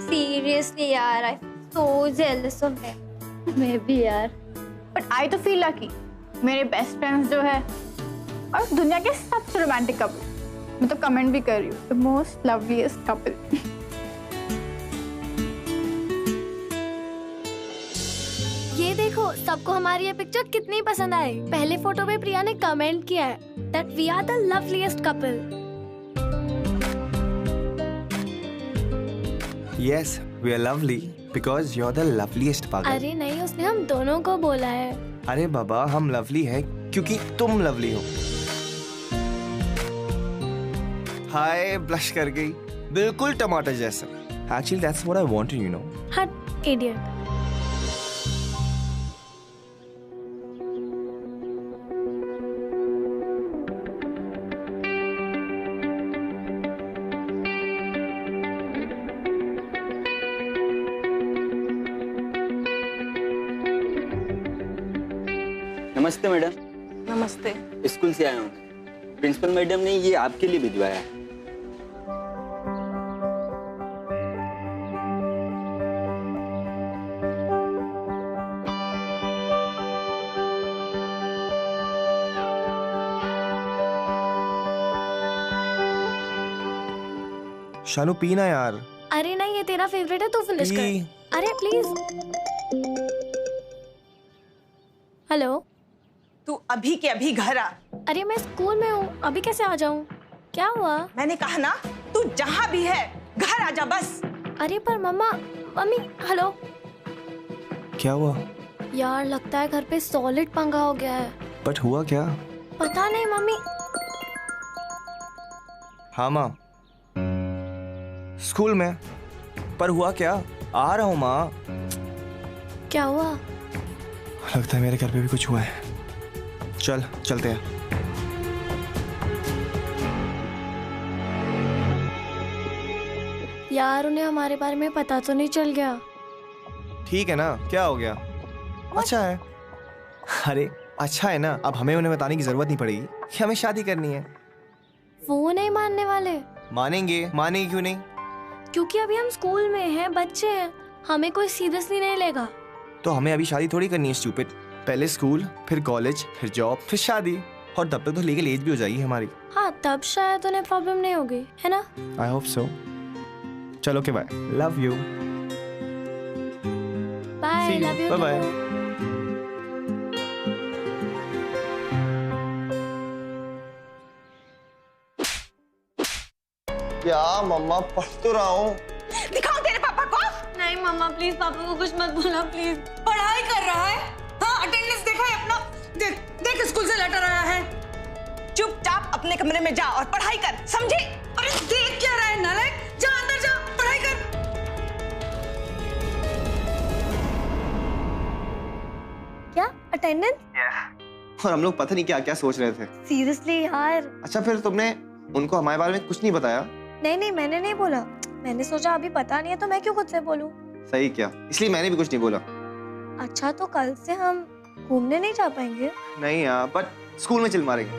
Seriously यार, आई so jealous of him. मैं भी यार। बट आई तो फील लकी, मेरे बेस्ट फ्रेंड्स जो है और दुनिया के सबसे रोमांटिक कपल। मैं तो कमेंट भी कर रही हूँ, द मोस्ट लवलीस्ट कपल। ये देखो, सबको हमारी ये पिक्चर कितनी पसंद आई। पहले फोटो पे प्रिया ने कमेंट किया है that we are the loveliest couple. Yes, we are lovely because you're the loveliest पागल। अरे नहीं, उसने हम दोनों को बोला है। अरे बाबा, हम लवली हैं क्योंकि तुम लवली हो। हाय, ब्लश कर गई, बिल्कुल टमाटर जैसा। Actually, that's what I wanted, you know। हट इडियट। नमस्ते मैडम। नमस्ते। स्कूल से आया हूँ। प्रिंसिपल मैडम ने ये आपके लिए भिजवाया है। शानू पीना यार। अरे नहीं, ये तेरा फेवरेट है, तू फिनिश पी। कर। अरे प्लीज। हेलो। तू अभी के अभी घर आ। अरे मैं स्कूल में हूँ, अभी कैसे आ जाऊँ? क्या हुआ? मैंने कहा ना, तू जहाँ भी है घर आ जा बस। अरे पर मम्मी, हेलो। क्या हुआ? यार लगता है घर पे सॉलिड पंगा हो गया है। बट हुआ क्या? पता नहीं मम्मी। हाँ माँ, स्कूल में। पर हुआ क्या? आ रहा हूँ माँ। क्या हुआ? लगता है मेरे घर पे भी कुछ हुआ है। चलते हैं। यार उन्हें हमारे बारे में पता तो नहीं चल गया? ठीक है ना, क्या हो गया? अच्छा है। अरे अच्छा है ना, अब हमें उन्हें बताने की जरूरत नहीं पड़ेगी कि हमें शादी करनी है। वो नहीं मानने वाले। मानेंगे क्यों नहीं? क्योंकि अभी हम स्कूल में हैं, बच्चे हैं, हमें कोई सीरियसली नहीं लेगा। तो हमें अभी शादी थोड़ी करनी है स्टूपिड। पहले स्कूल, फिर कॉलेज, फिर जॉब, फिर शादी, और तब तक तो लीगल एज भी हो जाएगी हमारी। हाँ, तब शायद उन्हें प्रॉब्लम नहीं होगी, है ना? I hope so. चलो okay, bye, love you. Bye, love you. Bye. क्या मम्मा, पढ़ तो रहा हूँ। दिखाओ तेरे पापा को। नहीं मम्मा प्लीज, पापा को कुछ मत बोलना प्लीज। पढ़ाई कर रहा है। हाँ, अटेंडेंस देखा है अपना? देख स्कूल से लेटर आया है। चुपचाप अपने कमरे में जा और पढ़ाई कर, समझे? अरे देख क्या रहा है नालायक? जा अंदर जा, पढ़ाई कर। क्या अटेंडेंस? और हम लोग पता नहीं क्या क्या सोच रहे थे। सीरियसली यार। अच्छा, फिर तुमने उनको हमारे बारे में कुछ नहीं बताया? नहीं, मैंने नहीं बोला। मैंने सोचा अभी पता नहीं है तो मैं क्यों खुद से बोलूं। सही क्या, इसलिए मैंने भी कुछ नहीं बोला। अच्छा, तो कल से हम घूमने नहीं जा पाएंगे? नहीं यार, बट स्कूल में चिल मारेंगे।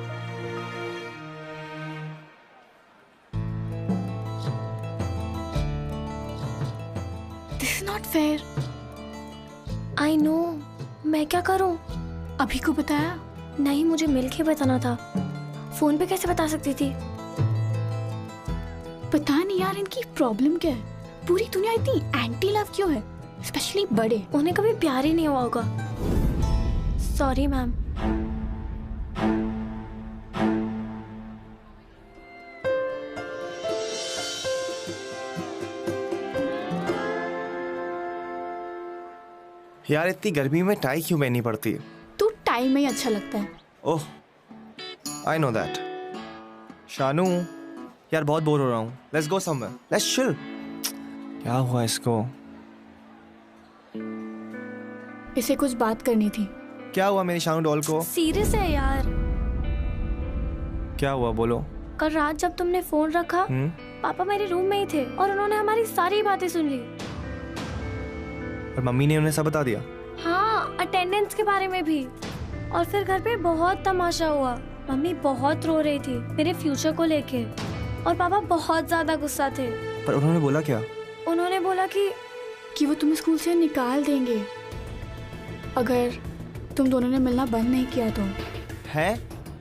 This is not fair. I know, मैं क्या करूं? अभी को बताया? नहीं, मुझे मिलके बताना था। फोन पे कैसे बता सकती थी? पता नहीं यार, इनकी प्रॉब्लम क्या है? पूरी दुनिया इतनी एंटी लव क्यों है, स्पेशली बड़े? उन्हें कभी प्यार ही नहीं हुआ होगा। Sorry ma'am. यार इतनी गर्मी में टाई क्यों पहननी पड़ती है? तू टाइम में ही अच्छा लगता है। ओह, आई नो दैट। शानू, यार बहुत बोर हो रहा हूँ। Let's go somewhere, let's chill. क्या हुआ इसको? इसे कुछ बात करनी थी। क्या हुआ मेरी शानू डॉल को? सीरियस है यार। क्या हुआ, बोलो। कल रात जब तुमने फोन रखा, पापा मेरे रूम में ही थे और उन्होंने हमारी सारी बातें सुन ली। और मम्मी ने उन्हें सब बता दिया? हाँ, अटेंडेंस के बारे में भी। और फिर घर पे बहुत तमाशा हुआ। मम्मी बहुत रो रही थी मेरे फ्यूचर को लेके, और पापा बहुत ज्यादा गुस्सा थे। पर उन्होंने बोला क्या? उन्होंने बोला कि वो तुम्हें स्कूल से निकाल देंगे अगर तुम दोनों ने मिलना बंद नहीं किया तो। है?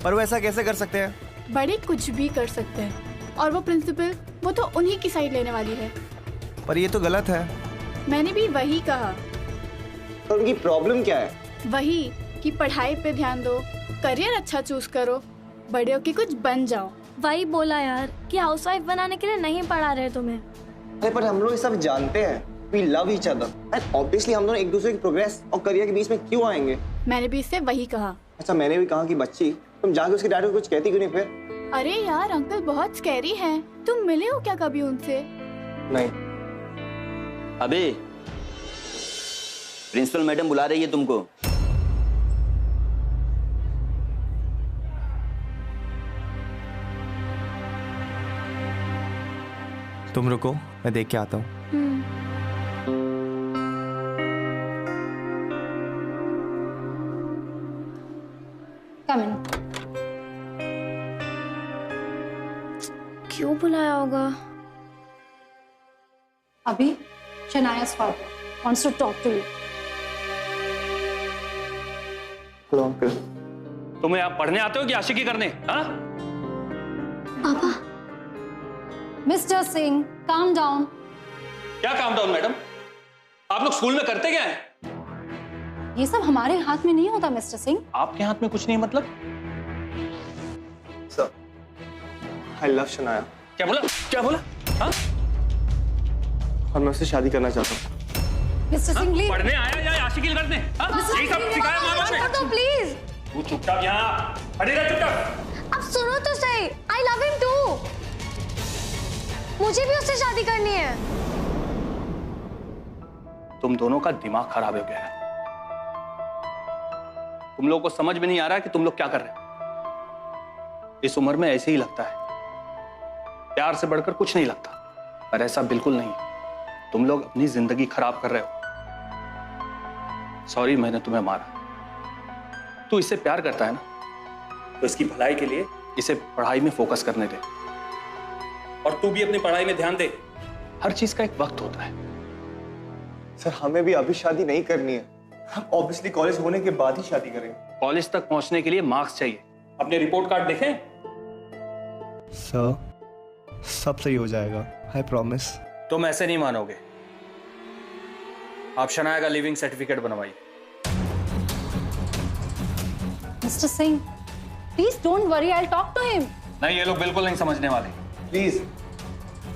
पर वो ऐसा कैसे कर सकते हैं? बड़े कुछ भी कर सकते हैं और वो प्रिंसिपल वो तो उन्हीं की साइड लेने वाली है। पर ये तो गलत है। मैंने भी वही कहा। तो उनकी प्रॉब्लम क्या है? वही कि पढ़ाई पे ध्यान दो, करियर अच्छा चूज करो, बड़े होके कुछ बन जाओ। वही बोला यार कि हाउसवाइफ बनाने के लिए नहीं पढ़ा रहे तुम्हें। अरे पर हम लोग ये सब जानते हैं। We love each other and obviously हम दोनों एक दूसरे की प्रोग्रेस और करियर के बीच में क्यों आएंगे? मैंने भी इससे वही कहा। अच्छा मैंने भी कहा कि बच्ची तुम जाके उसके डैडी को कुछ कहती क्यों नहीं फिर? अरे यार अंकल बहुत स्कैरी हैं। तुम मिले हो क्या कभी उनसे? नहीं। अबे प्रिंसिपल मैडम बुला रही है तुमको। तुम रुको, मैं देख के आता हूँ। कम इन। क्यों बुलाया होगा? अभी शनाया's father wants to talk to you. Hello uncle. तुम्हें आप पढ़ने आते हो कि आशिकी करने? हाँ? पापा। Mr. Singh, calm down. क्या काम डाउन मैडम? आप लोग स्कूल में करते क्या हैं? ये सब हमारे हाथ में नहीं होता मिस्टर सिंह। आपके हाथ में कुछ नहीं मतलब? Sir, I love Shanaya. क्या बोला? क्या बोला? हाँ? और मैं उससे शादी करना चाहता हूँ। Mister Singh please. पढ़ने आया या आशिकी करने? हाँ? यही सब सिखाया माँ बाप ने? तो प्लीज। तू चुपचाप यहाँ खड़ी रह चुपचाप। अब सुनो तो सही। I love him too. मुझे भी उससे शादी करनी है। तुम दोनों का दिमाग खराब हो गया है। तुम लोगों को समझ में नहीं आ रहा है कि तुम लोग क्या कर रहे हो। इस उम्र में ऐसे ही लगता है, प्यार से बढ़कर कुछ नहीं लगता, पर ऐसा बिल्कुल नहीं है। तुम लोग अपनी जिंदगी खराब कर रहे हो। सॉरी मैंने तुम्हें मारा। तू इससे प्यार करता है ना, तो इसकी भलाई के लिए इसे पढ़ाई में फोकस करने दे, और तू भी अपनी पढ़ाई में ध्यान दे। हर चीज का एक वक्त होता है। सर हमें भी अभी शादी नहीं करनी है, हम ऑब्वियसली कॉलेज होने के बाद ही शादी करेंगे। कॉलेज तक पहुंचने के लिए मार्क्स चाहिए। अपने रिपोर्ट कार्ड देखें। सर सब सही हो जाएगा, आई प्रॉमिस। तुम ऐसे नहीं मानोगे। आप शनाया का लिविंग सर्टिफिकेट बनवाइए। Mister Singh please don't worry, I will talk to him. नहीं, ये लोग बिल्कुल नहीं समझने वाले। प्लीज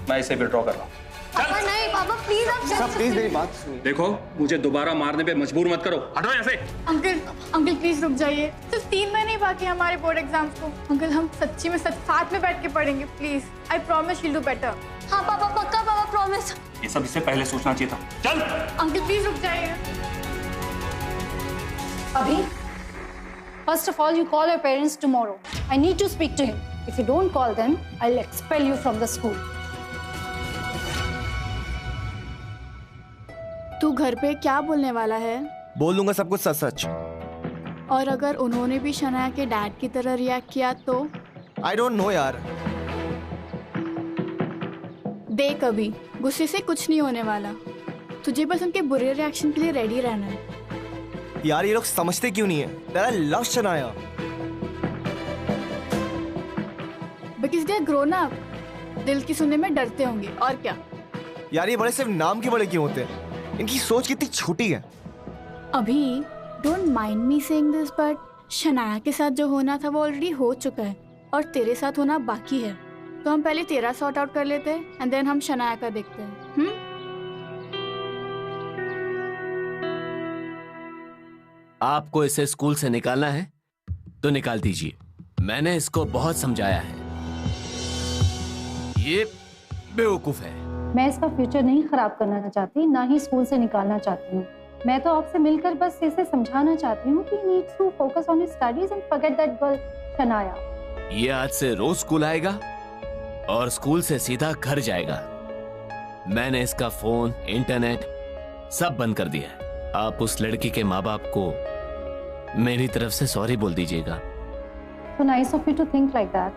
मैं इसे विड्रॉ कर रहा हूँ। पापा नहीं, पापा प्लीज आप सर प्लीज मेरी बात सुनिए। देखो, मुझे दोबारा मारने पे मजबूर मत करो। हटो यहाँ से। अंकल प्लीज रुक जाइए। सिर्फ 3 महीने ही बाकी हमारे बोर्ड एग्जाम्स को। अंकल हम सच्ची में साथ में बैठ के पढ़ेंगे please. I promise we will do better. हाँ पापा पक्का, पापा प्रॉमिस। ये सब इससे पहले सोचना चाहिए था। चल। अंकल प्लीज रुक जाइए। अभी first of all you call your parents tomorrow. I need to speak to him. If you don't call them, I'll expel you from the school. तू घर पे क्या बोलने वाला है? बोल दूंगा सब कुछ सच सच। और अगर उन्होंने भी शनाया के डैड की तरह रिएक्ट किया तो? आई डोंट नो यार। देख अभी गुस्से से कुछ नहीं होने वाला। तुझे बस उनके बुरे रिएक्शन के लिए रेडी रहना है। यार ये लोग समझते क्यों नहीं है? तेरा love Shanaya. Because they are grown up. दिल की सुनने में डरते होंगे और क्या। यार ये बड़े सिर्फ नाम के बड़े क्यों होते हैं? इनकी सोच कितनी छोटी है। अभी don't mind me saying this but Shanaya के साथ जो होना था वो ऑलरेडी हो चुका है और तेरे साथ होना बाकी है। तो हम पहले तेरा सॉर्ट आउट कर लेते हैं एंड देन हम शनाया का देखते हैं। आपको इसे स्कूल से निकालना है तो निकाल दीजिए। मैंने इसको बहुत समझाया है। ये बेवकूफ है। मैं इसका फ्यूचर नहीं खराब करना चाहती, ना ही स्कूल से निकालना चाहती हूँ। मैं तो आपसे मिलकर बस इसे समझाना चाहती हूँ कि needs to focus on his studies and forget that girl Shanaya. ये आज से रोज स्कूल आएगा और स्कूल से सीधा घर जाएगा। मैंने इसका फोन, इंटरनेट सब बंद कर दिया है। आप उस लड़की के माँ बाप को मेरी तरफ से सॉरी बोल दीजिएगा। So nice of you to think like that.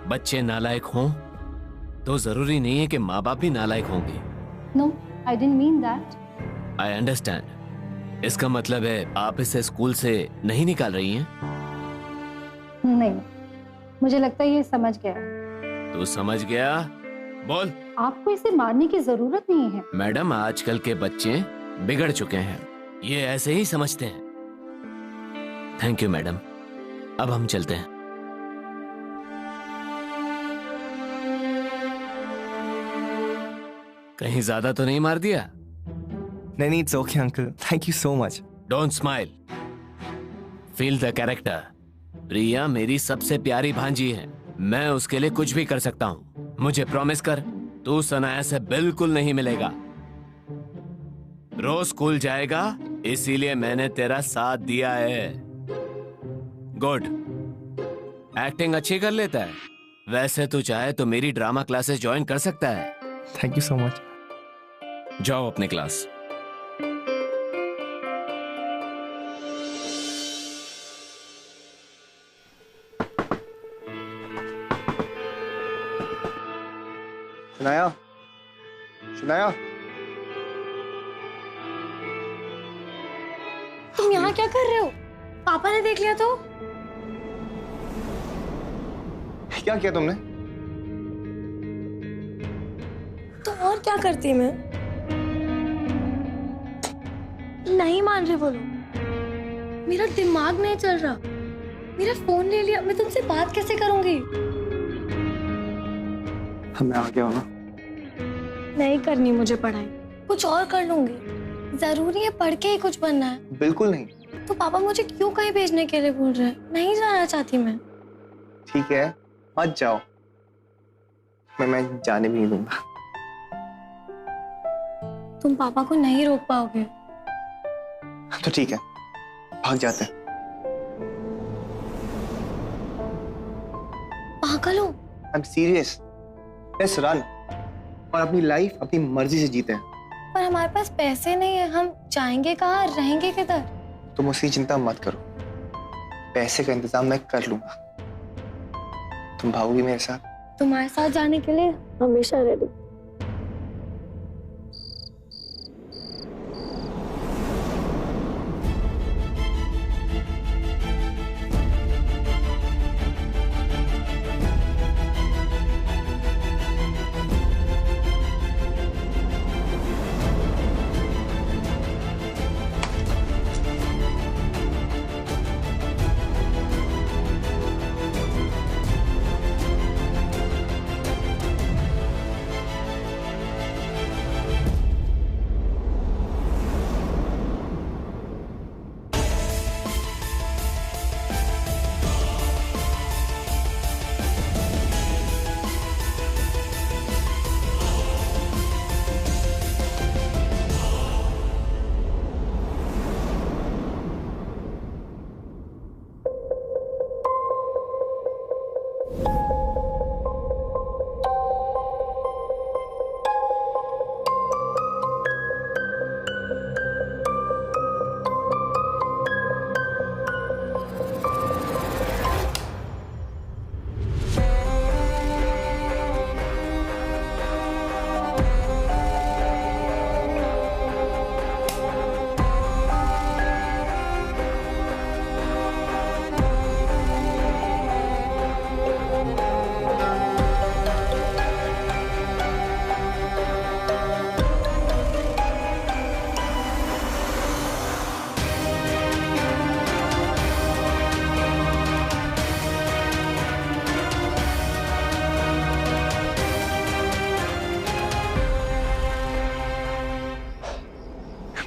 बच्चे नालायक हों तो जरूरी नहीं है कि माँ बाप भी नालायक होंगे। No, I didn't mean that. I understand. इसका मतलब है आप इसे स्कूल से नहीं निकाल रही हैं? नहीं, मुझे लगता है ये समझ गया। तू समझ गया? बोल। आपको इसे मारने की जरूरत नहीं है। मैडम, आजकल के बच्चे बिगड़ चुके हैं, ये ऐसे ही समझते हैं। थैंक यू मैडम, अब हम चलते हैं। कहीं ज्यादा तो नहीं मार दिया? नहीं, it's okay uncle. Thank you so much. Don't smile, feel the character. Priya मेरी सबसे प्यारी भांजी है, मैं उसके लिए कुछ भी कर सकता हूँ। मुझे प्रॉमिस कर, तू सनाया से बिल्कुल नहीं मिलेगा। रोज स्कूल जाएगा, इसीलिए मैंने तेरा साथ दिया है। गुड, एक्टिंग अच्छी कर लेता है। वैसे तू चाहे तो मेरी ड्रामा क्लासेस ज्वाइन कर सकता है। Thank you so much. जाओ अपनी क्लास। शनाया, शनाया, तुम यहाँ क्या कर रहे हो? पापा ने देख लिया तो? क्या किया तुमने? तो और क्या करती मैं? नहीं मान रहे बोलो। मेरा दिमाग नहीं चल रहा। मेरा फोन ले लिया, मैं तुमसे बात कैसे करूंगी? मैं आ गया हूँ ना। नहीं करनी मुझे पढ़ाई, कुछ और कर लूंगी। जरूरी है पढ़ के ही कुछ बनना है? बिल्कुल नहीं। तो पापा मुझे क्यों कहीं भेजने के लिए बोल रहे हैं? नहीं जाना चाहती मैं। ठीक है, मत जाओ। मैं जाने भी नहीं दूंगा। तुम पापा को नहीं रोक पाओगे। तो ठीक है, भाग जाते हैं। पागल हो? I'm serious. Let's run और अपनी लाइफ अपनी मर्जी से जीते हैं। पर हमारे पास पैसे नहीं है, हम जाएंगे कहाँ, रहेंगे किधर? तुम उसकी चिंता मत करो, पैसे का इंतजाम मैं कर लूंगा। तुम भागोगी मेरे साथ? तुम्हारे साथ जाने के लिए हमेशा रेडी।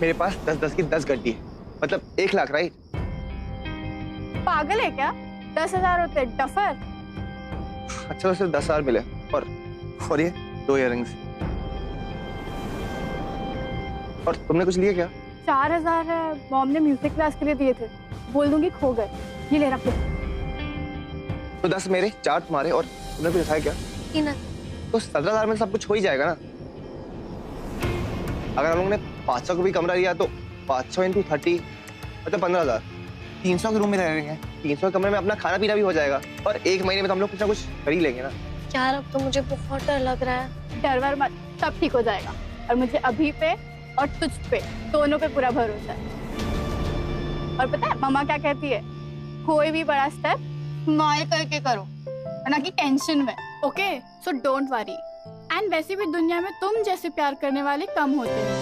मेरे पास 10-10 की 10 गड्डी है, मतलब 1 लाख, राइट? पागल है क्या? 10,000 होते डफर। अच्छा, तो सिर्फ 10,000 मिले और ये 2 इयररिंग्स। और तुमने कुछ लिया क्या? 4,000 है, मॉम ने म्यूजिक क्लास के लिए दिए थे, बोल दूंगी खो गए। ये ले रखो। तो 10 मेरे, 4 तुम्हारे, और तुमने कुछ उठाया क्या? तो 17,000 में सब कुछ हो ही जाएगा ना। अगर हम लोगों ने 500 का भी कमरा लिया तो 500 × 30 मतलब 15,000। 300 के रूम में रह रहे हैं, 300 के कमरे में अपना खाना पीना भी हो जाएगा, और 1 महीने में तो हम लोग कुछ ना कुछ कर ही लेंगे ना। यार अब तो मुझे बहुत डर लग रहा है। डर वर मत, सब ठीक हो जाएगा। और मुझे अभी पे और तुझ पे दोनों पे पूरा भरोसा है। और पता है मम्मा क्या कहती है, कोई भी बड़ा स्टेप स्माइल करके करो, ना कि टेंशन में। Okay, so don't worry. And वैसे भी दुनिया में तुम जैसे प्यार करने वाले कम होते हैं,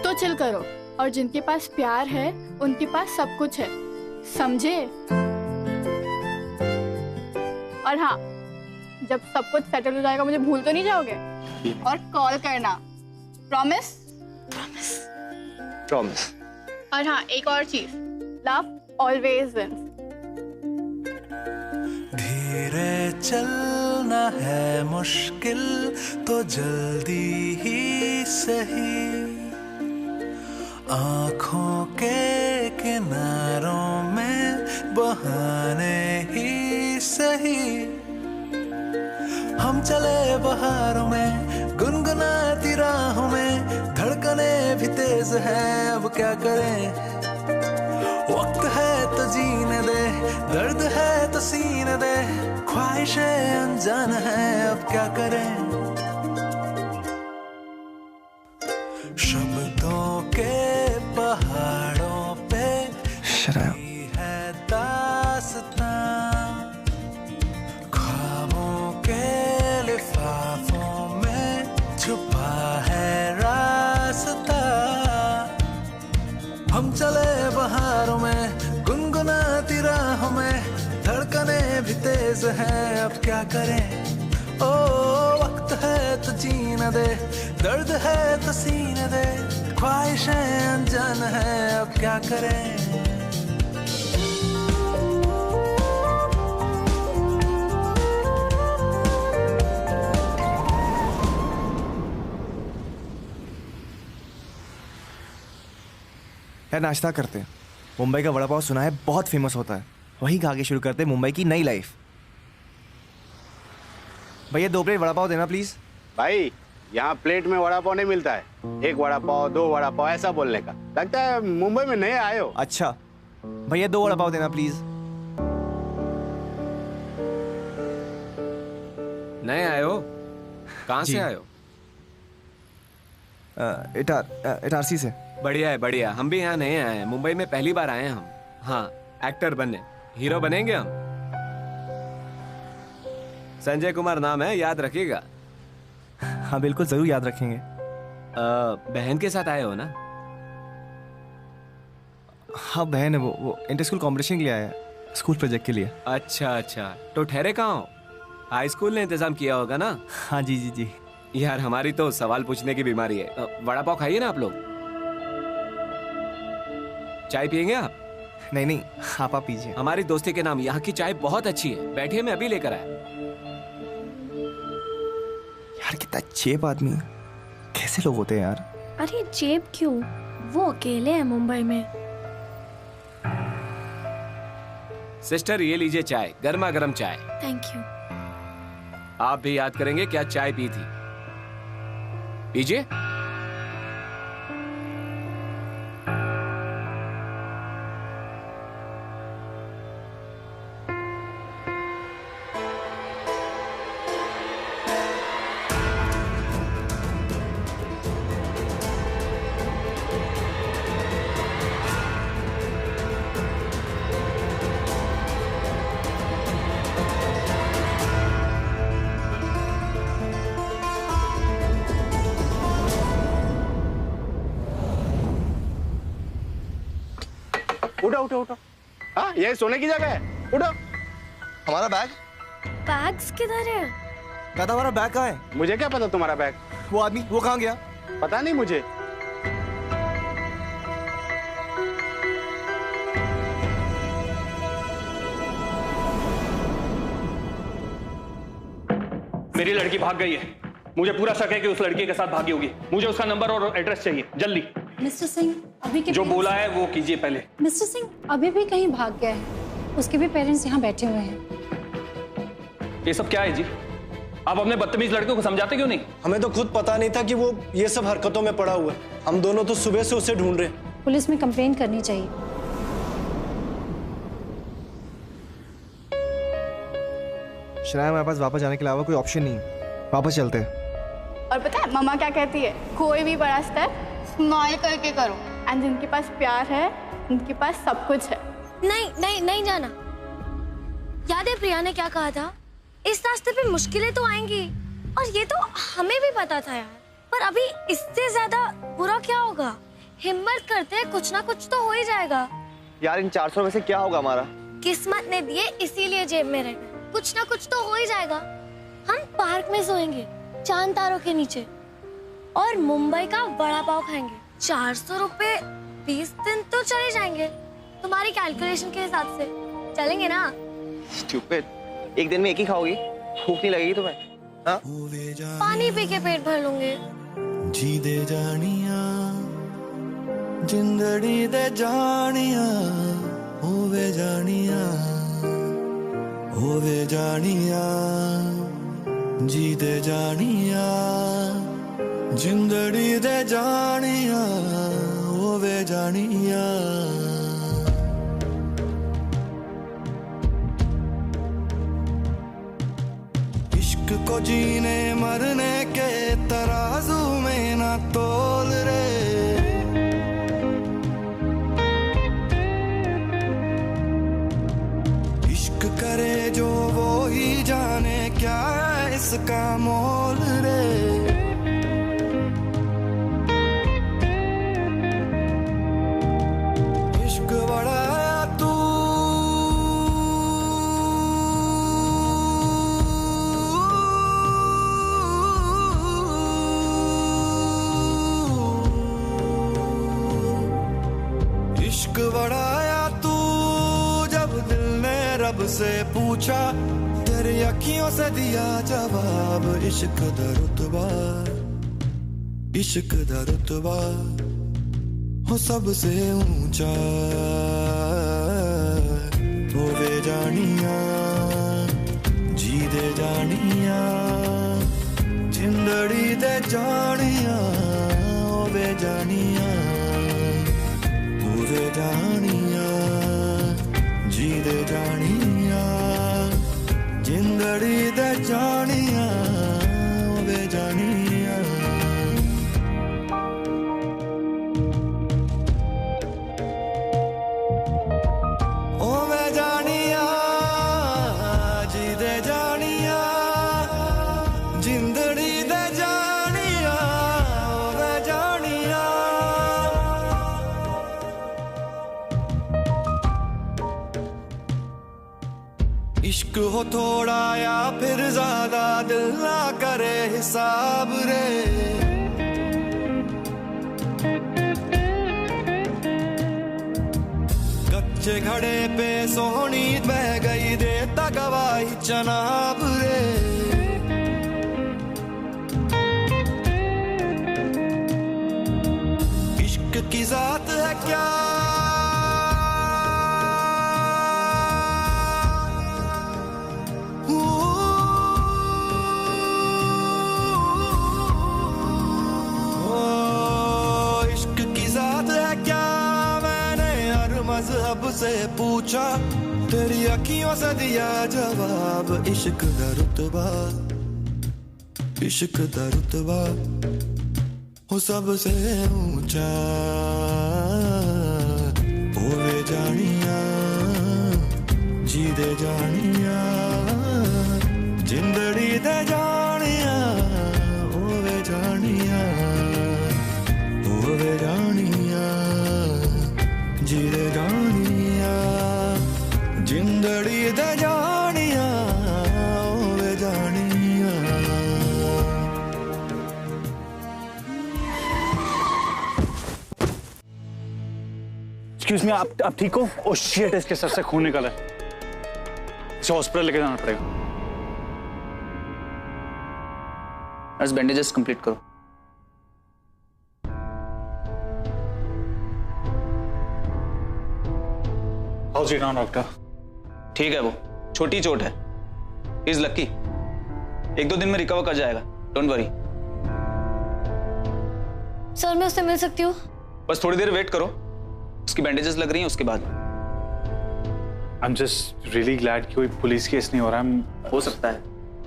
तो चिल करो। और जिनके पास प्यार है उनके पास सब कुछ है, समझे? और हाँ, जब सब कुछ सेटल हो जाएगा मुझे भूल तो नहीं जाओगे? और कॉल करना, प्रॉमिस? Promise promise. और हाँ, एक और चीज, लव ऑलवेज विंस। धीरे चलना है मुश्किल तो जल्दी ही सही, आँखों के किनारों में बहाने ही सही। हम चले बहारों में गुनगुनाती राहों में, धड़कने भी तेज है अब क्या करें। वक्त है तो जीने दे, दर्द है तो सीने दे, ख्वाहिशें अनजान है अब क्या करें। शब्दों के पहाड़ों पे है दास्तां, ख्वाबों के लिफाफों में छुपा है रास्ता। हम चले बहारों में गुनगुनाती राहों में, धड़कने भी तेज हैं अब क्या करें। ओ वक्त है तो जीने दे, दर्द है तो सीने दे, ख्वाहिशें अनजान है अब क्या करें। यार नाश्ता करते हैं, मुंबई का वड़ा पाव सुना है बहुत फेमस होता है, वहीं खा के शुरू करते हैं मुंबई की नई लाइफ। भैया 2 प्लेट वड़ा पाव देना प्लीज। भाई यहाँ प्लेट में वड़ा पाव नहीं मिलता है, 1 वड़ा पाव 2 वड़ा पाव ऐसा बोलने का। लगता है मुंबई में नए आए हो। अच्छा भैया 2 वड़ा पाव देना प्लीज। नए आए हो? कहाँ से आए हो? इटारसी से। बढ़िया है बढ़िया, हम भी यहाँ नए आए हैं, मुंबई में पहली बार आए हैं हम। हाँ, एक्टर बनने, हीरो बनेंगे हम। संजय कुमार नाम है, याद रखिएगा। हाँ बिल्कुल जरूर याद रखेंगे। बहन के साथ आए हो ना? हाँ बहन है, वो इंटर स्कूल कॉम्पिटिशन के लिए आया है, स्कूल प्रोजेक्ट के लिए। अच्छा अच्छा, तो ठहरे कहाँ हो? हाई स्कूल ने इंतजाम किया होगा ना? हाँ जी जी जी। यार हमारी तो सवाल पूछने की बीमारी है। वड़ा पाव खाइए ना आप लोग। चाय पियेंगे आप? नहीं नहीं, आप पीजिए। हमारी दोस्ती के नाम यहाँ की चाय बहुत अच्छी है, बैठिए मैं अभी लेकर आया। यार कितना चेप आदमी है, कैसे लोग होते हैं यार। अरे चेप क्यों, वो अकेले हैं मुंबई में। सिस्टर ये लीजिए चाय, गर्मा गर्म चाय। Thank you. आप भी याद करेंगे क्या चाय पी थी। पीजिए। उठो उठो उठो। हाँ ये सोने की जगह है, उठो। हमारा बैग? बैग्स किधर है? दादा हमारा बैग कहाँ है? मुझे क्या पता तुम्हारा बैग? वो आदमी वो कहाँ गया? पता नहीं मुझे। मेरी लड़की भाग गई है, मुझे पूरा शक है कि उस लड़की के साथ भागी होगी। मुझे उसका नंबर और एड्रेस चाहिए जल्दी। मिस्टर सिंह अभी के जो बोला है वो कीजिए पहले। मिस्टर सिंह अभी भी कहीं भाग गया है, उसके भी पेरेंट्स यहाँ बैठे हुए हैं। ये सब क्या है जी? आप अपने बदतमीज लड़के को समझाते क्यों नहीं? हमें तो खुद पता नहीं था कि वो ये सब हरकतों में पड़ा हुआ है। हम दोनों तो सुबह से उसे ढूंढ रहे हैं। पुलिस में कंप्लेन करनी चाहिए। शनाया, हमारे पास वापस जाने के अलावा कोई ऑप्शन नहीं है। वापस चलते हैं। और पता है मम्मा क्या कहती है, कोई भी बड़ा स्टेप स्माइल करके करो, एंड जिनके पास प्यार है उनके पास सब कुछ है। नहीं नहीं नहीं जाना। याद है प्रिया ने क्या कहा था, इस रास्ते पे मुश्किलें तो आएंगी, और ये तो हमें भी पता था यार, पर अभी इससे ज्यादा बुरा क्या होगा। हिम्मत करते हैं, कुछ ना कुछ तो हो ही जाएगा। यार इन 400 रुपए से क्या होगा हमारा? किस्मत ने दिए इसीलिए जेब में रह गए, कुछ ना कुछ तो हो ही जाएगा। हम पार्क में सोएंगे चांद तारों के नीचे, और मुंबई का वड़ा पाव खाएंगे। 400 रुपए 20 दिन तो चले जाएंगे तुम्हारी कैलकुलेशन के हिसाब से, चलेंगे ना? स्टूपिड, एक दिन में एक ही खाओगी, भूख नहीं लगेगी तुम्हें? हाँ? पानी पी के पेट भर लूंगे। जी दे जानिया जिंदड़ी दे जानिया, होवे जानिया जी दे जानिया, जिंदड़ी दे जानिया, होवे जानिया। इश्क को जीने मरने के तराजू में ना तोल रे, करे जो वो ही जाने क्या है इसका मोल रे। इश्क बड़ा तू इश्क बड़ा तू, जब दिल ने रब से पूछा, तेरी अखियों से दिया जवाब। इश्क दा रुतबा, इश्क दा रुतबा हो सबसे ऊंचा, होवे जानिया जी दे जानिया, जिंदड़ी दे जानिया, होवे जानिया, होवे जानिया जी दे जानिया, जिंदड़ी दे जानिया, होवे जानिया। होवे जानिया जी दे जानिया, जिंदड़ी दे जानिया, होवे जानिया। इश्क हो थोड़ा या फिर ज्यादा, दिल ना करे हिसाब रे। कच्चे घड़े पे सोहनी बह गई, देता गवाही चनाब रे। इश्क की जात है क्या, मज़हब से पूछा, तेरी अखियों से दिया जवाब। इश्क दा रुतबा, इश्क दा रुतबा हो सबसे ऊंचा, होवे जानिया जी दे जानिया, जिंदड़ी दे जानिया, होवे जानिया, होवे जानिया जी दे जानिया, जिंदड़ी दे जानिया, होवे जानिया। एक्सक्यूज मी, आप ठीक हो? ओह शिट, इसके सर से खून निकला है, इसे हॉस्पिटल लेके जाना पड़ेगा। बस बैंडेजेस कंप्लीट करो। House it now doctor? ठीक है, वो छोटी चोट है, इज लकी, 1-2 दिन में रिकवर कर जाएगा, डोंट वरी। सर मैं उससे मिल सकती हूँ? बस थोड़ी देर वेट करो, उसकी बैंडेजेस लग रही हैं, उसके बाद। I am just really glad कि कोई पुलिस केस नहीं हो रहा है। हो सकता है,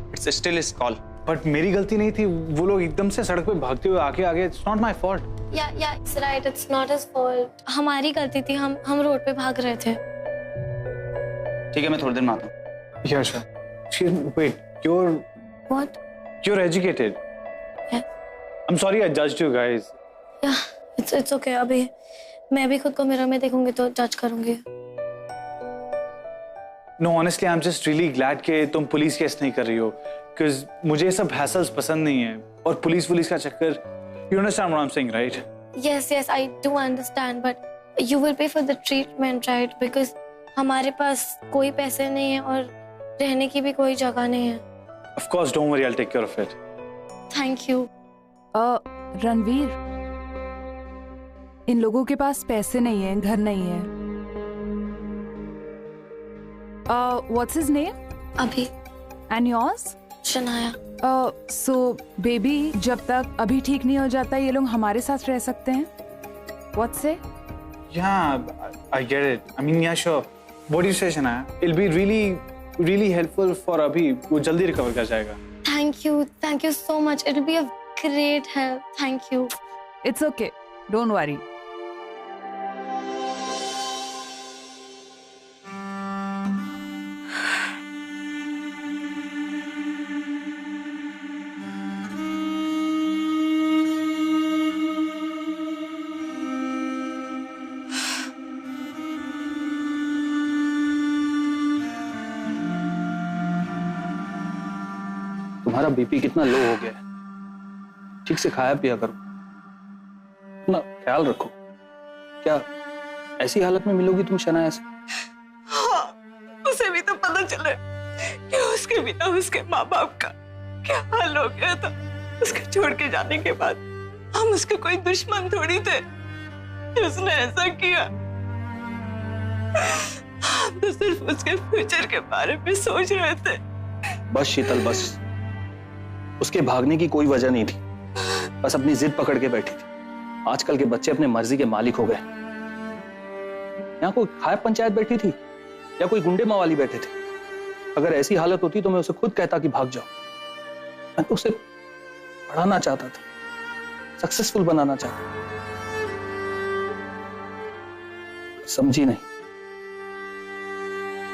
it's still his call. But मेरी गलती नहीं थी, वो लोग एकदम से सड़क पे भागते हुए आके आगे, इट्स नॉट माय फॉल्ट। या it's right, it's not his fault. हमारी गलती थी, हम रोड पे भाग रहे थे। ठीक है, मैं थोड़ी देर में आता हूँ। Yeah sure. Wait, What? you're educated. Yeah. I'm sorry I judged you guys. Yeah, it's okay. अभी मैं भी खुद को मिरर में देखूंगी तो जज करूंगी। No, honestly, I'm just really glad कि तुम पुलिस केस नहीं कर रही हो, because मुझे सब हैसल्स पसंद नहीं है और पुलिस का चक्कर। You understand what I'm saying, right? Yes, I do understand, but you will pay for the treatment, right? Because हमारे पास कोई पैसे नहीं है और रहने की भी कोई जगह नहीं है। Of course, don't worry, I'll take care of it. Thank you. Ranveer, इन लोगों के पास पैसे नहीं है, घर नहीं है। What's his name? अभी। And yours? Shanaya. So baby, जब तक अभी ठीक नहीं हो जाता ये लोग हमारे साथ रह सकते हैं? What say? Yeah, I get it. I mean, yeah, sure. What do you say, Shanaya? It'll be really helpful for अभी, वो जल्दी रिकवर कर जाएगा। Thank you so much. It'll be a great help. Thank you. It's okay. Don't worry. तुम्हारा BP कितना लो हो गया है, ठीक से खाया पिया करो, अपना ख्याल रखो। क्या ऐसी हालत में मिलोगी तुम शनाया से? हाँ, उसे भी तो पता चले कि उसके बिना उसके माँ बाप का क्या हाल हो गया था। उसके छोड़ के जाने के बाद हम उसके कोई दुश्मन थोड़ी थे, उसने ऐसा किया। हम तो सिर्फ उसके फ्यूचर के बारे में सोच रहे थे। बस शीतल, बस। उसके भागने की कोई वजह नहीं थी, बस अपनी जिद पकड़ के बैठी थी। आजकल के बच्चे अपने मर्जी के मालिक हो गए। यहाँ कोई खाए पंचायत बैठी थी या कोई गुंडे मवाली बैठे थे? अगर ऐसी हालत होती तो मैं उसे खुद कहता कि भाग जाओ। मैं तो उसे पढ़ाना चाहता था, सक्सेसफुल बनाना चाहता, समझी नहीं,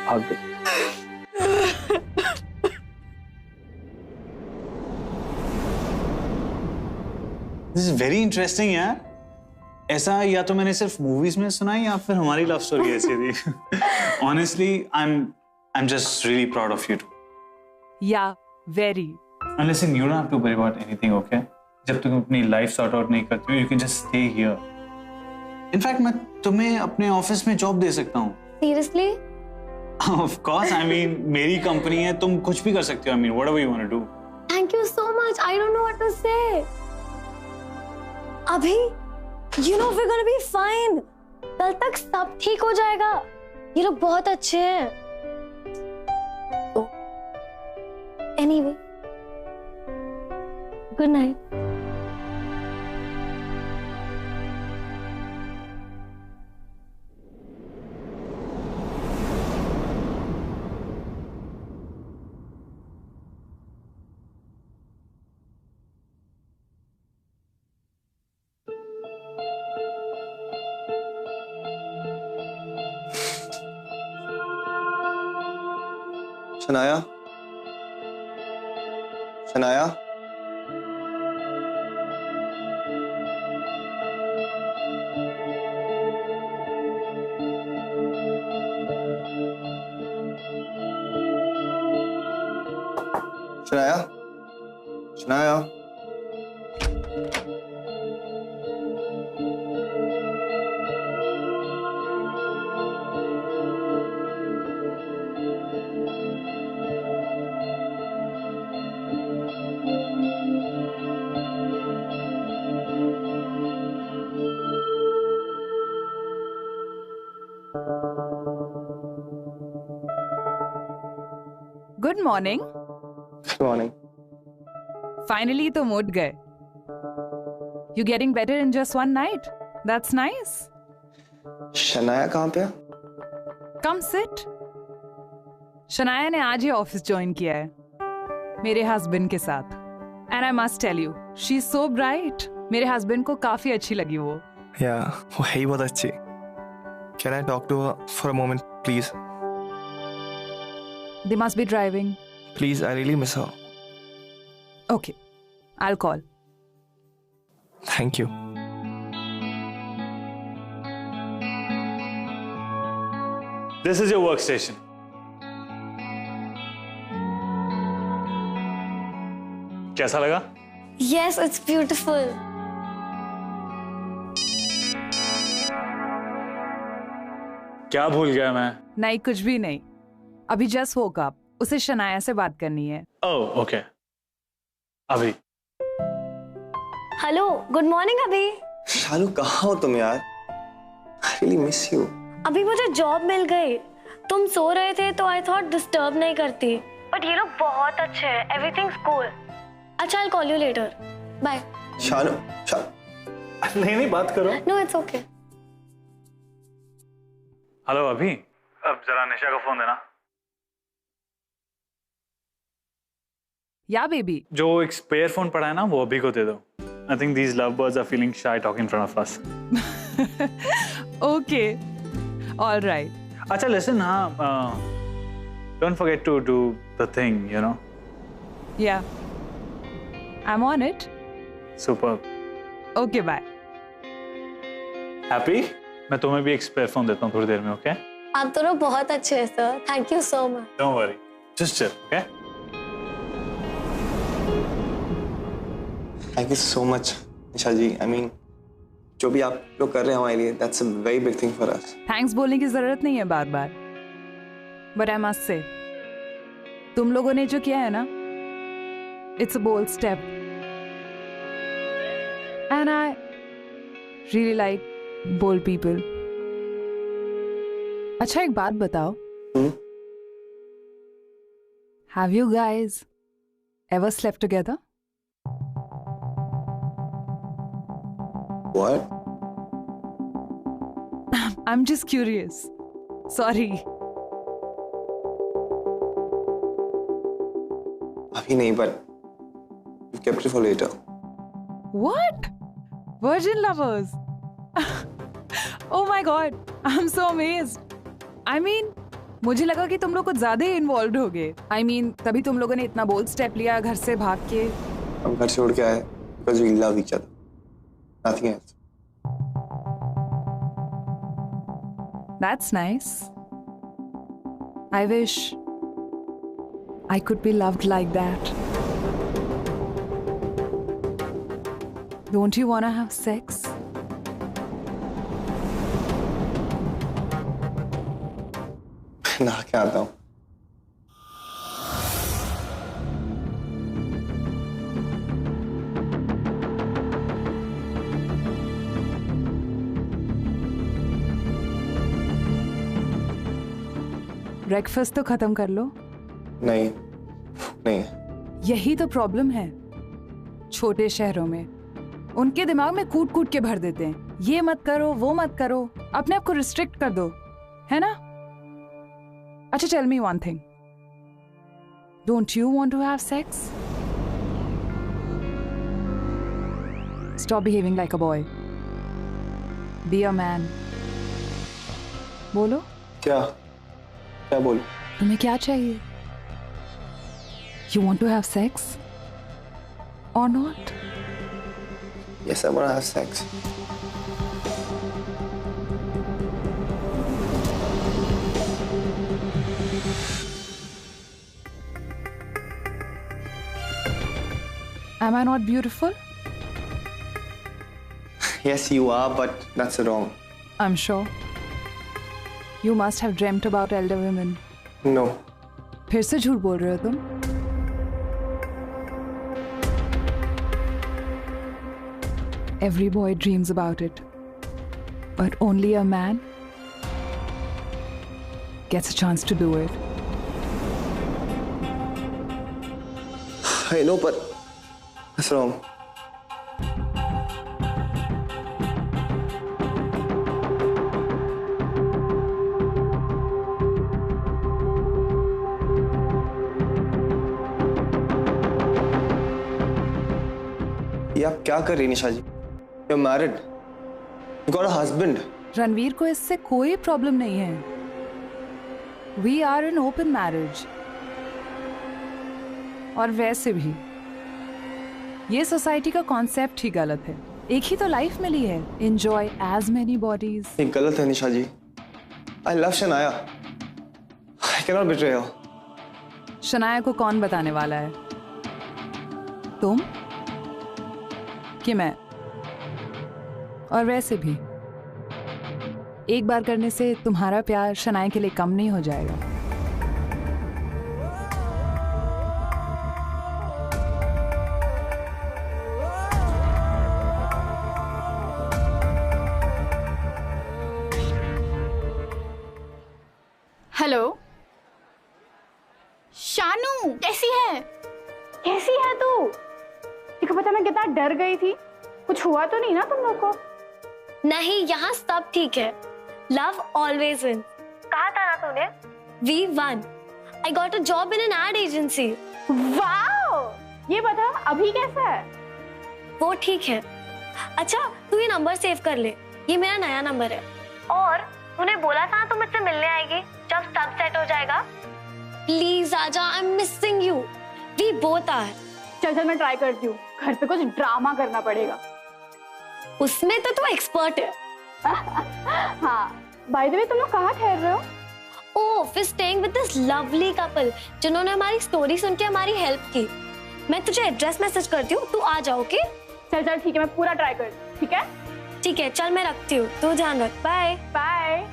भाग गई। This is very interesting यार। ऐसा या तो मैंने सिर्फ मूवीज में सुना है या फिर हमारी लव स्टोरी ऐसी थी। Honestly, I'm just really proud of you too. Yeah, very. And listen, you don't have to worry about anything, okay? जब तुम अपनी लाइफ सॉर्ट आउट नहीं करती हो, you can just stay here. In fact, मैं तुम्हें अपने ऑफिस में जॉब दे सकता हूँ। Seriously? Of course, I mean, मेरी कंपनी है, तुम कुछ भी कर सकते हो। I mean, whatever you want to do. Thank you so much. I don't know what to say. अभी, you know we're gonna be fine. कल तक सब ठीक हो जाएगा। ये लोग बहुत अच्छे हैं। Anyway, good night. Shanaya, Shanaya, Shanaya, Shanaya. Good morning. Good morning. Finally तुम उठ गए. You getting better in just one night? That's nice. Shanaya कहाँ पे है? Come sit. शनाया ने आज ही ऑफिस ज्वाइन किया है मेरे हस्बैंड के साथ। And I must tell you, she's so bright. मेरे husband को काफी अच्छी लगी वो. Yeah, वो है ही बहुत अच्छी. Can I talk to her for a moment, please? They must be driving. Please, I really miss her. Okay, I'll call. Thank you. This is your workstation. कैसा लगा? Yes, it's beautiful. क्या भूल गया मैं? नहीं, कुछ भी नहीं. अभी जस्ट woke up. उसे शनाया से बात करनी है. Oh, okay. अभी. हेलो, गुड मॉर्निंग अभी. शालू कहाँ हो तुम यार? I really miss you. अभी मुझे जॉब मिल गई. तुम सो रहे थे तो आई थॉट डिस्टर्ब नहीं करती. बट ये लोग बहुत अच्छे हैं. Everything's cool. अच्छा, I'll call you later. Bye. शालू, नहीं बात करो. No, it's okay. हेलो अभी. अब जरा निशा का फोन देना. या बेबी. जो एक स्पेयर फोन पड़ा है ना, वो अभी को दे दो. I think these lovebirds are feeling shy talking in front of us. Okay. All right. अच्छा, listen, हाँ. Don't forget to do the thing, you know. Yeah. I'm on it. Superb. Okay, bye. Happy? मैं तुम्हें भी एक spare phone देता हूँ थोड़ी देर में, okay? आप दोनों बहुत अच्छे हैं sir. Thank you so much. Don't worry. Just chill, okay? Thank you so much, Nisha ji. I mean, जो भी आप लोग कर रहे हैं हमारे लिए, that's a very big thing for us. Thanks बोलने की जरूरत नहीं है बार-बार. But I must say, तुम लोगों ने जो किया है ना, it's a bold step. And I really like bold people. अच्छा, एक बात बताओ. Have you guys ever slept together? What? I'm just curious. Sorry. अभी नहीं, but we've kept it for later. What? Virgin lovers? Oh my God, I'm so amazed. I mean, मुझे लगा कि तुम लोग कुछ ज्यादा ही इन्वॉल्व हो गए. I mean, तभी तुम लोगों ने इतना बोल्ड स्टेप लिया घर से भाग के. हम घर छोड़ के आए because we love each other. Nothing else. That's nice. I wish I could be loved like that. Don't you want to have sex? नहा के आता हूँ. ब्रेकफास्ट तो खत्म कर लो. नहीं. यही तो प्रॉब्लम है छोटे शहरों में. उनके दिमाग में कूट कूट के भर देते हैं. ये मत करो, वो मत करो. अपने आप को रिस्ट्रिक्ट कर दो, है ना? अच्छा, tell me one thing. Don't you want to have sex? Stop behaving like a boy. Be a man. बोलो. क्या बोलूं? तुम्हें क्या चाहिए? You want to have sex or not? Yes, I want to have sex. Am I not beautiful? Yes, you are, but that's wrong. I'm sure. You must have dreamt about elder women. No. फिर से झूठ बोल रहे हो तुम. Every boy dreams about it, but only a man gets a chance to do it. I know, but that's wrong. ये आप क्या कर रही निशा जी? You're married. You got a husband. Ranveer को इससे कोई प्रॉब्लम नहीं है। We are in open marriage. और वैसे भी ये सोसाइटी का कॉन्सेप्ट ही गलत है। एक ही तो लाइफ मिली है। Enjoy as many bodies. ये गलत है निशा ji. I love Shanaya. I cannot betray her. Shanaya को कौन बताने वाला है? तुम कि मैं? और वैसे भी एक बार करने से तुम्हारा प्यार शनाया के लिए कम नहीं हो जाएगा। हेलो शानू, कैसी है? कैसी है तू? देखो पता मैं कितना डर गई थी। कुछ हुआ तो नहीं ना तुम लोग को? नहीं, यहाँ सब ठीक है। Love always win. कहा था ना तूने? We won. I got a job in an ad agency. Wow! ये बता अभी कैसा है? वो ठीक है। अच्छा तू ये नंबर सेव कर ले, ये मेरा नया नंबर है। और तूने बोला था ना तू मुझसे मिलने आएगी जब सब सेट हो जाएगा। प्लीज आजा, I am missing you. We both are. चल मैं ट्राई करती हूँ। घर पे कुछ ड्रामा करना पड़ेगा। उसमें तो तू एक्सपर्ट है। हाँ, बाय द वे तुम लोग कहाँ ठहर रहे हो? ओह, we're staying with this lovely couple जिन्होंने हमारी स्टोरी सुन के हमारी हेल्प की। मैं तुझे एड्रेस मैसेज करती हूँ, तू आ जा। ओके? चल ठीक है, मैं पूरा ट्राई करती हूँ। ठीक है? ठीक है, चल मैं रखती हूँ, तू ध्यान रख। Bye bye.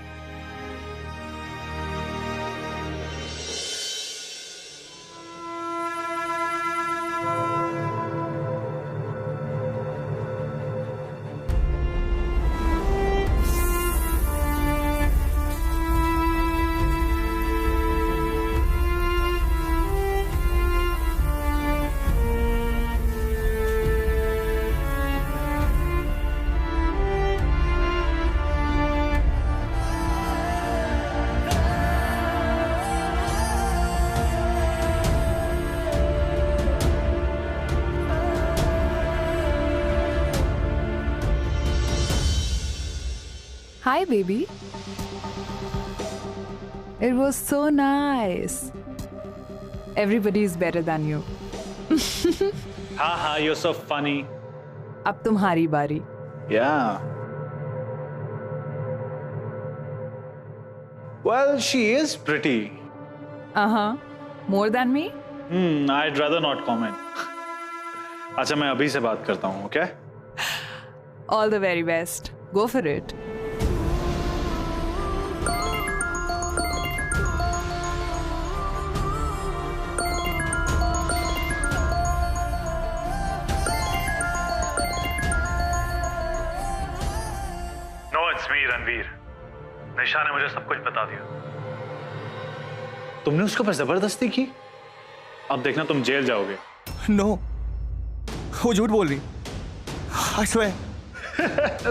Hi, baby. It was so nice. Everybody is better than you. हाँ, you're so funny. अब तुम्हारी बारी. Yeah. Well, she is pretty. More than me? I'd rather not comment. अच्छा, मैं अभी से बात करता हूँ, okay? All the very best. Go for it. Ranveer, निशा ने मुझे सब कुछ बता दिया। तुमने उसके ऊपर जबरदस्ती की। अब देखना तुम जेल जाओगे। नो, वो झूठ बोल रही। I swear.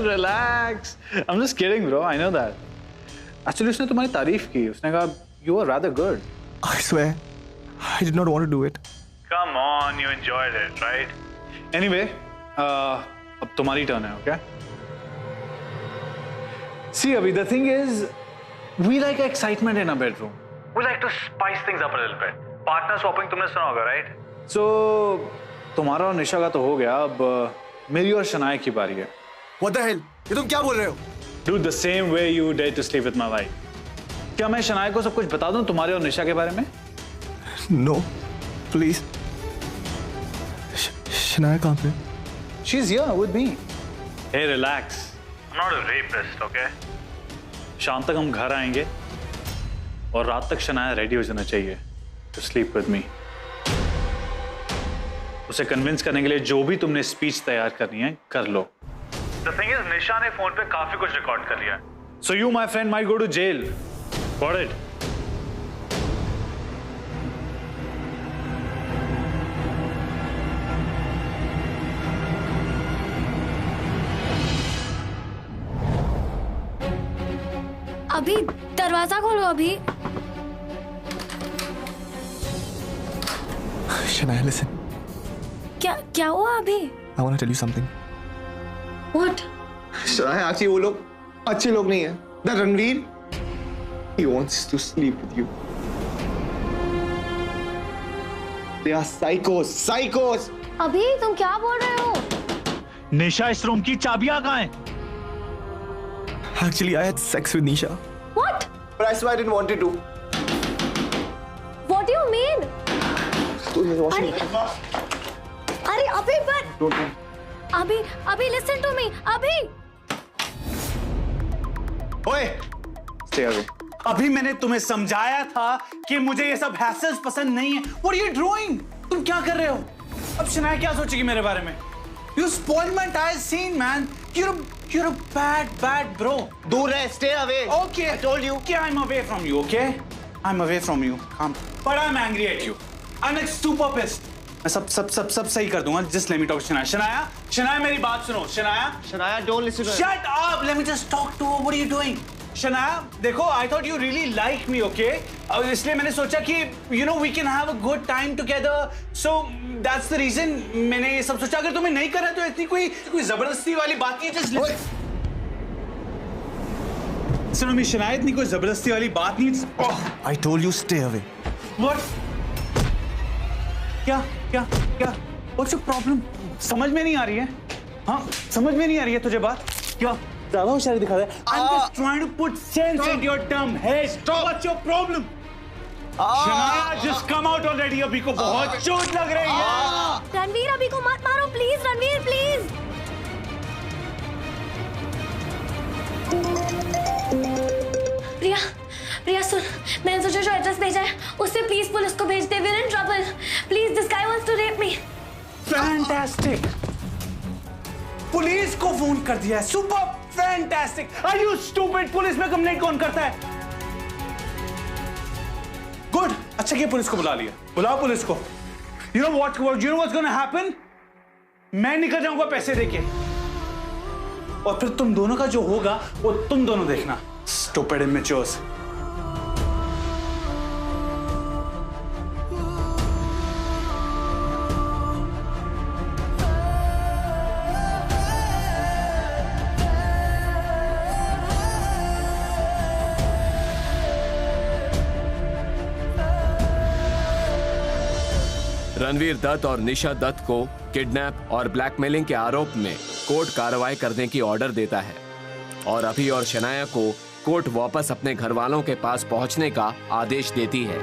Relax. I'm just kidding, bro. I know that. Actually, उसने तुम्हारी तारीफ की। उसने कहा you were rather good. I swear, I did not want to do it. Come on, you enjoyed it, right? Anyway, अब तुम्हारी turn है, okay? See, Abhi, the thing is, we like excitement in a bedroom. We like to spice things up a little bit. Partner swapping तुमने सुना होगा, right? So, तुम्हारा और निशा का तो हो गया, अब मेरी और शनाया की बारी है। What the hell? ये तुम क्या बोल रहे हो? Dude, the same way you dare to sleep with my wife. क्या मैं शनाया को सब कुछ बता दूं तुम्हारे और निशा के बारे में? No, please. शनाया कहाँ पे? She's here with me. Hey, relax. I'm not a rapist, okay? शाम तक हम घर आएंगे और रात तक शनाया रेडी हो जाना चाहिए to sleep with me. उसे कन्विंस करने के लिए जो भी तुमने स्पीच तैयार करनी है कर लो। The thing is, निशा ने फोन पे काफी कुछ रिकॉर्ड कर लिया है. So you, my friend, might go to jail. Got it? अभी दरवाजा खोलो। अभी शनाया, listen. क्या हुआ? अभी I want to tell you something. What? Shanaya, actually वो लोग अच्छे लोग नहीं हैं. That Ranveer, he wants to sleep with you. They are psychos, psychos. अभी तुम क्या बोल रहे हो? निशा, इस रूम की चाबियां कहाँ हैं? Actually, I had sex with Nisha. What? But I swear I didn't want it to. What do you mean? अरे अभी पर अभी listen to me अभी. ओए, stay away. अभी मैंने तुम्हें समझाया था कि मुझे ये सब हैसल्स पसंद नहीं है. What are you doing? तुम क्या कर रहे हो? अब शनाया क्या सोचेगी मेरे बारे में? You spoiled my entire scene, man. You're a bad bro. दूर रहे, stay away. Okay. I told you. Okay, I'm away from you, okay? I'm away from you. Calm. But I'm angry at you. I'm like super pissed. मैं सब सही कर दूंगा. Just let me talk to Shania. Shania, मेरी बात सुनो. Shania, don't listen to her. Shut up. Let me just talk to her. What are you doing? Shania, देखो, I thought you really like me, okay? इसलिए मैंने सोचा कि we can have a good time together. So that's the reason मैंने ये सब सोचा. अगर तुम्हें नहीं करना तो इतनी कोई जबरदस्ती वाली बात नहीं है. Just listen. सुनो मेरी शनाया, इतनी कोई जबरदस्ती वाली बात नहीं है. I told you stay away. What? क्या? What's your problem? समझ में नहीं आ रही है? हाँ, समझ में नहीं आ रही है तुझे बात? क्या? ज़्यादा होशियारी दिखा रहा है? I'm just trying to put sense into your dumb head. Stop. What's your problem? Shanaya, just come out already. अभी को बहुत चोट लग रही है. रणवीर अभी को मत मारो प्लीज. रणवीर प्लीज. प्रिया सुन, मैंने तुझे जो एड्रेस भेजा है उससे प्लीज पुलिस को भेज दे. We're in trouble. Please, this guy wants to rape me. Fantastic. Police को फोन कर दिया है. Super fantastic. Are you stupid? Police में कंप्लेंट कौन करता है? Good. अच्छा किया पुलिस को बुला लिया. बुलाओ पुलिस को. You know what's gonna happen? मैं निकल जाऊंगा पैसे देके. और फिर तुम दोनों का जो होगा वो तुम दोनों देखना. Stupid immatures. रणवीर दत्त और निशा दत्त को किडनैप और ब्लैकमेलिंग के आरोप में कोर्ट कार्रवाई करने की ऑर्डर देता है और अभी और शनाया को कोर्ट वापस अपने घर वालों के पास पहुंचने का आदेश देती है.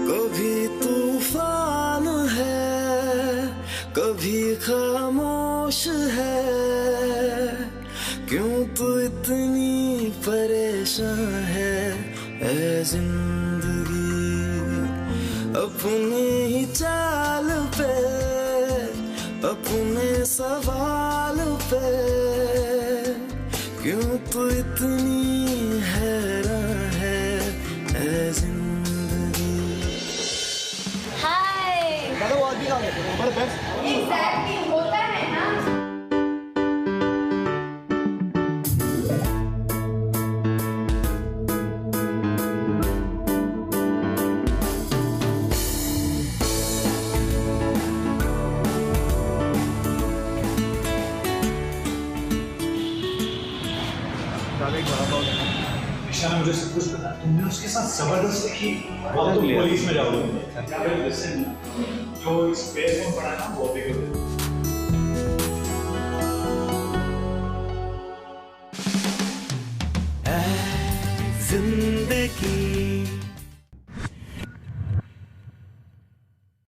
कभी तूफान है, कभी खामोश है. क्यों तू इतनी परेशान है ऐ जिंदगी. अपने ही चाल पे, अपने सवाल पे, क्यों तू इतनी हैरान है ऐ जिंदगी. हाय. वो आदमी कहाँ गया? Exactly, होता है ना. निशा ने मुझे सब कुछ बताया. तुमने उसके साथ जबरदस्ती की. अब तुम पुलिस में जाओगे. जो इस पेज में पड़ा है ना वो भी कर दे.